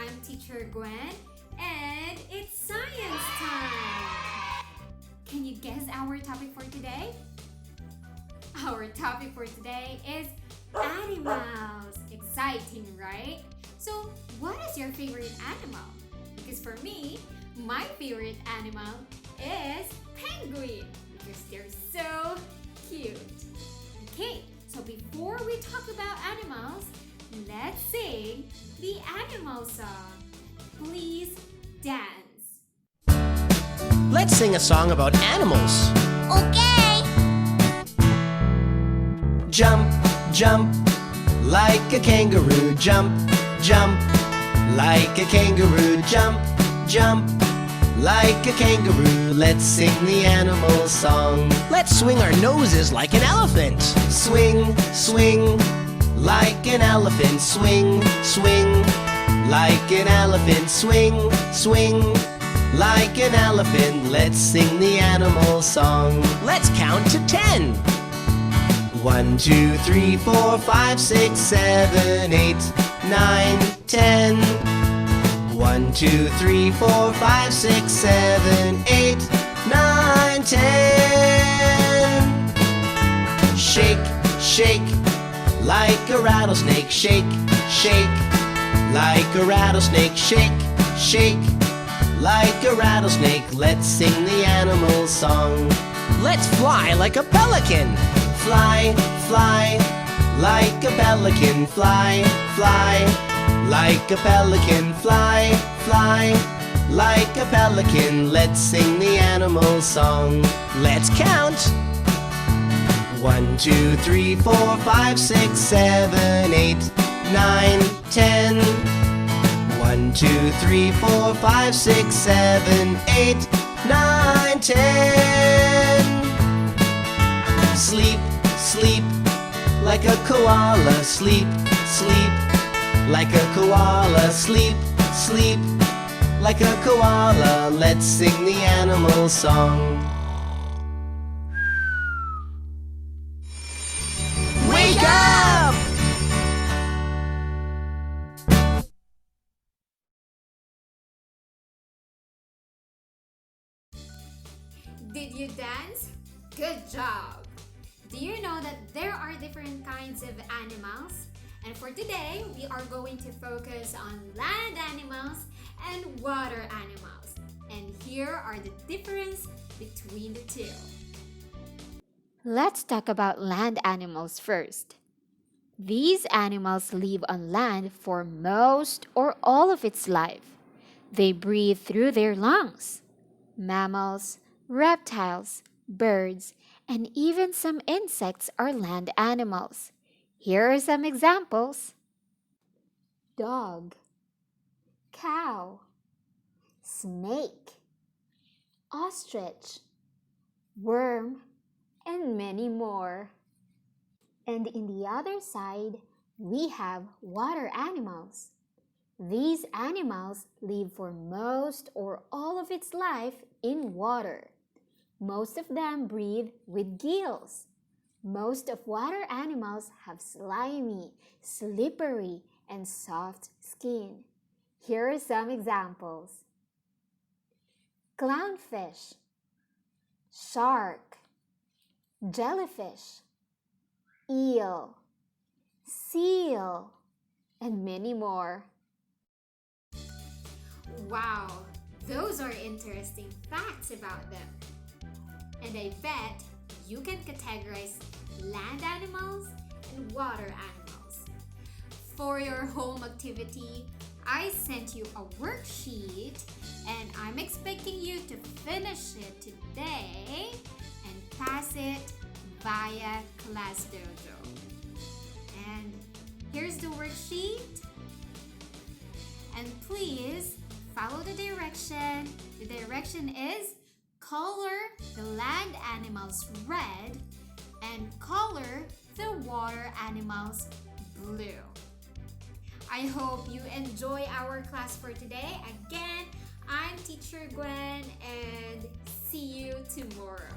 I'm Teacher Gwen, and it's science time! Can you guess our topic for today? Our topic for today is animals. Exciting, right? So, what is your favorite animal? Because for me, my favorite animal is penguin because they're so cute. Okay, so before we talk about animals, let's sing the animal song. Please dance. Let's sing a song about animals. Okay. Jump, jump, like a kangaroo. Jump, jump, like a kangaroo. Jump, jump, like a kangaroo. Let's sing the animal song. Let's swing our noses like an elephant. Swing, swing, like an elephant. Swing, swing, like an elephant. Swing, swing, like an elephant. Let's sing the animal song. Let's count to 10. 1, 2, 3, 4, 5, 6, 7, 8, 9, 10. 1, 2, 3, 4, 5, 6, 7, 8, 9, 10. Shake, shake, like a rattlesnake. Shake, shake, like a rattlesnake. Shake, shake, like a rattlesnake. Let's sing the animal song. Let's fly like a pelican. Fly, fly, like a pelican. Fly, fly, like a pelican. Fly, fly, like a pelican. Let's sing the animal song. Let's count. 1, 2, 3, 4, 5, 6, 7, 8, 9, 10. 1, 2, 3, 4, 5, 6, 7, 8, 9, 10. Sleep, sleep, like a koala. Sleep, sleep, like a koala. Sleep, sleep, like a koala. Let's sing the animal song. Wake up! Did you dance? Good job! Do you know that there are different kinds of animals? And for today, we are going to focus on land animals and water animals. And here are the difference between the two. Let's talk about land animals first. These animals live on land for most or all of its life. They breathe through their lungs. Mammals, reptiles, birds, and even some insects are land animals. Here are some examples. Dog, cow, snake, ostrich, worm, and many more. And in the other side, we have water animals. These animals live for most or all of its life in water. Most of them breathe with gills. Most of water animals have slimy, slippery, and soft skin. Here are some examples. Clownfish, shark, jellyfish, eel, seal, and many more. Wow, those are interesting facts about them. And I bet you can categorize land animals and water animals. For your home activity, I sent you a worksheet and I'm expecting you to finish it today and pass it via Class Dojo. And here's the worksheet. And please follow the direction. The direction is color the land animals red and color the water animals blue. I hope you enjoy our class for today. Again, I'm Teacher Gwen and see you tomorrow.